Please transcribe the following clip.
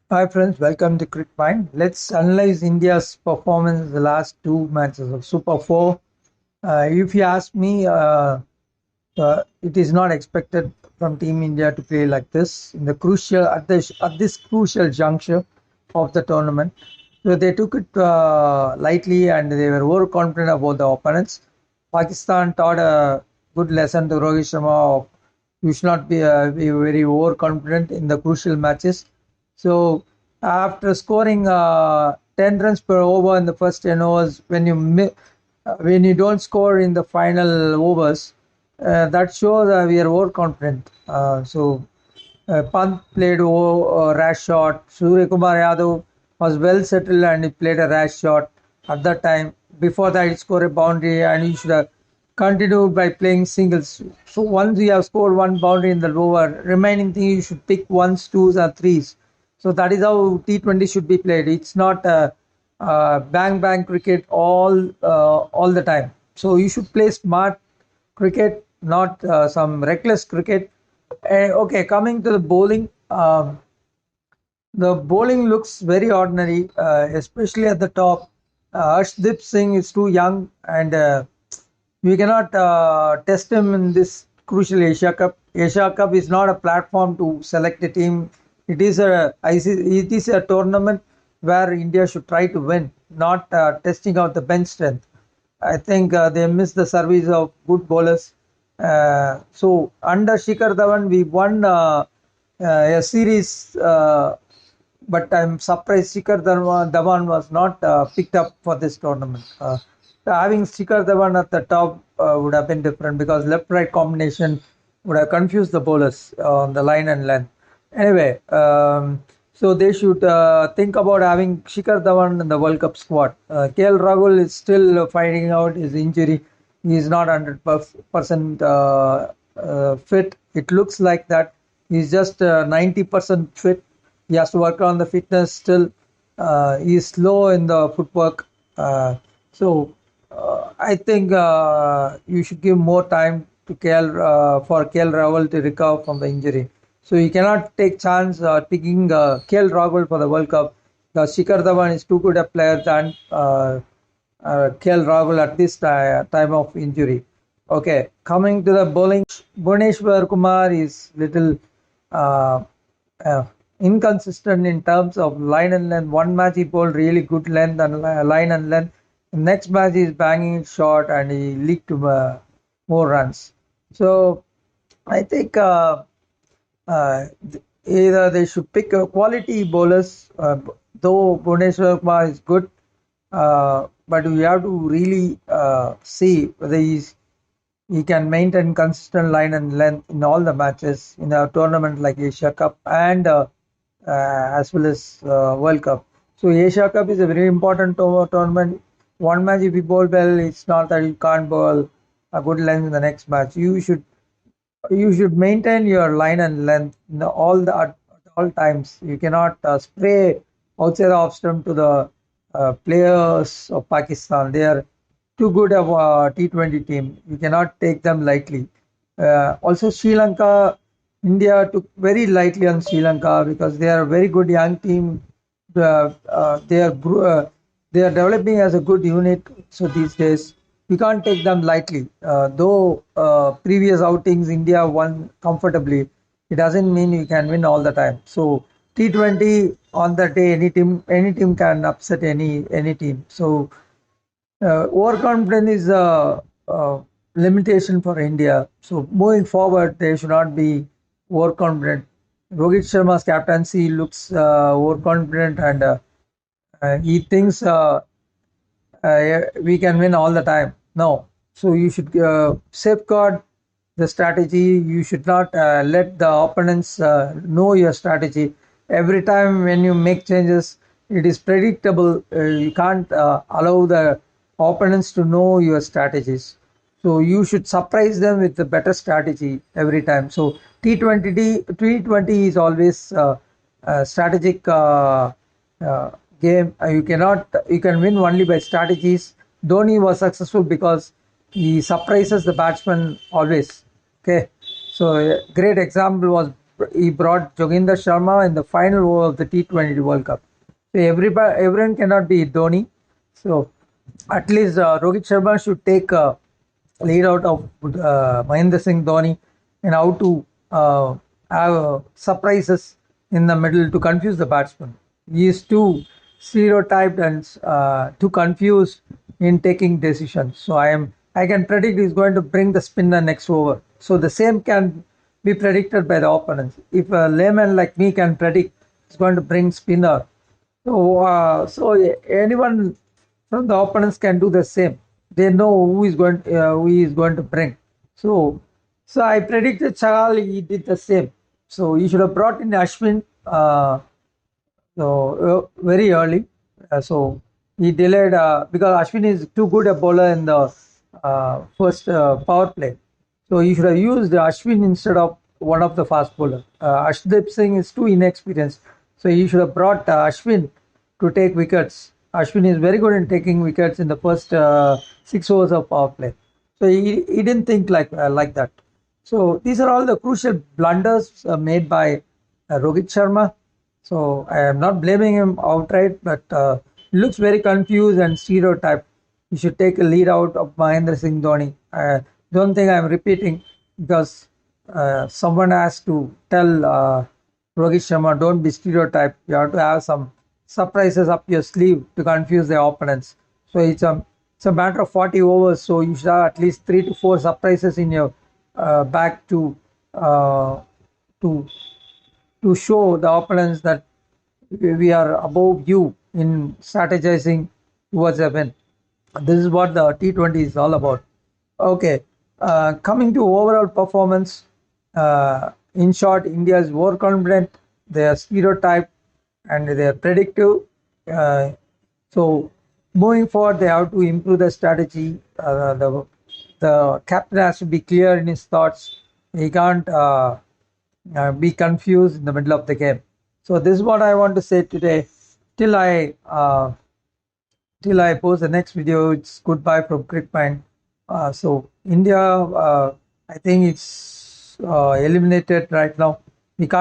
Hi friends, welcome to Cricket Mind. Let's analyze India's performance in the last two matches of Super 4. If you ask me, it is not expected from Team India to play like this in the crucial at this crucial juncture of the tournament. So they took it lightly and they were overconfident about the opponents. Pakistan taught a good lesson to Rohit Sharma of you should not be very overconfident in the crucial matches. So after scoring 10 runs per over in the first 10 overs, when you don't score in the final overs, that shows we are overconfident. Pant played a rash shot. Surya Kumar Yadav was well settled and he played a rash shot at that time. Before that, he scored a boundary and he should have continued by playing singles. So once you have scored one boundary in the over, remaining thing you should pick ones, twos, and threes. So that is how T20 should be played. It's not bang bang cricket all the time. So you should play smart cricket, not some reckless cricket. Okay, coming to the bowling. The bowling looks very ordinary, especially at the top. Arshdeep Singh is too young, and we cannot test him in this crucial Asia Cup. Asia Cup is not a platform to select a team. It is a tournament where India should try to win, not testing out the bench strength. I think they missed the service of good bowlers. So under Shikhar Dhawan, we won a series, but I'm surprised Dhawan was not picked up for this tournament. Having Shikhar Dhawan at the top would have been different because left-right combination would have confused the bowlers on the line and length. Anyway, so they should think about having Shikhar Dhawan in the World Cup squad. KL Rahul is still finding out his injury. He is not 100% fit. It looks like that. He's just 90% fit. He has to work on the fitness still. He is slow in the footwork. I think you should give more time to for KL Rahul to recover from the injury. So you cannot take chance picking KL Rahul for the World Cup. The Shikhar Dhawan is too good a player than KL Rahul at this time of injury. Okay, coming to the bowling, Bhuvneshwar Kumar is little uh, uh, inconsistent in terms of line and length. One match he bowled really good length and line and length. Next match he is banging it short and he leaked to more runs. So I think either they should pick quality bowlers. Though Bhuvneshwar Kumar is good, but we have to really see whether he can maintain consistent line and length in all the matches in a tournament like Asia Cup and as well as World Cup. So Asia Cup is a very important tournament. One match if you bowl well, it's not that you can't bowl a good length in the next match. You should maintain your line and length in at all times. You cannot spray outside the off stump to the players of Pakistan. They are too good of a T20 team. You cannot take them lightly. Also, Sri Lanka, India took very lightly on Sri Lanka because they are a very good young team. Uh, uh, they are gro- uh, they are developing as a good unit. So these days, we can't take them lightly. Though previous outings India won comfortably, it doesn't mean you can win all the time. So T20 on the day, any team can upset any team. So overconfidence is a limitation for India. So moving forward, they should not be overconfident. Rohit Sharma's captaincy looks overconfident and he thinks we can win all the time. No. So you should safeguard the strategy. You should not let the opponents know your strategy. Every time when you make changes, it is predictable. You can't allow the opponents to know your strategies. So you should surprise them with a better strategy every time. So T20 is always strategic game. You can win only by strategies. Dhoni was successful because he surprises the batsman always. Okay, so a great example was he brought Joginder Sharma in the final over of the T20 World Cup. So everyone cannot be Dhoni. So at least Rohit Sharma should take lead out of Mahendra Singh Dhoni and how to have surprises in the middle to confuse the batsman. He is too stereotyped and too confused in taking decisions. So I can predict he's going to bring the spinner next over. So the same can be predicted by the opponents. If a layman like me can predict he's going to bring spinner, so anyone from the opponents can do the same. They know who he is going to bring. So I predicted Chahal. He did the same. So he should have brought in Ashwin. Very early. So he delayed because Ashwin is too good a bowler in the first power play. So he should have used Ashwin instead of one of the fast bowler. Ashdeep Singh is too inexperienced. So he should have brought Ashwin to take wickets. Ashwin is very good in taking wickets in the first 6 overs of power play. So he didn't think like that. So these are all the crucial blunders made by Rohit Sharma. So I am not blaming him outright, but he looks very confused and stereotyped. He should take a lead out of Mahendra Singh Dhoni. I don't think I'm repeating because someone has to tell Rohit Sharma, don't be stereotyped. You have to have some surprises up your sleeve to confuse the opponents. So it's a matter of 40 overs. So you should have at least 3 to 4 surprises in your bag to show the opponents that we are above you in strategizing towards a win. This is what the T20 is all about. Okay, coming to overall performance, in short, India is overconfident, they are stereotyped, and they are predictive. So moving forward, they have to improve the strategy. The captain has to be clear in his thoughts. He can't be confused in the middle of the game. So this is what I want to say today. Till I post the next video, it's goodbye from Crickmind. So India, I think it's eliminated right now. We can't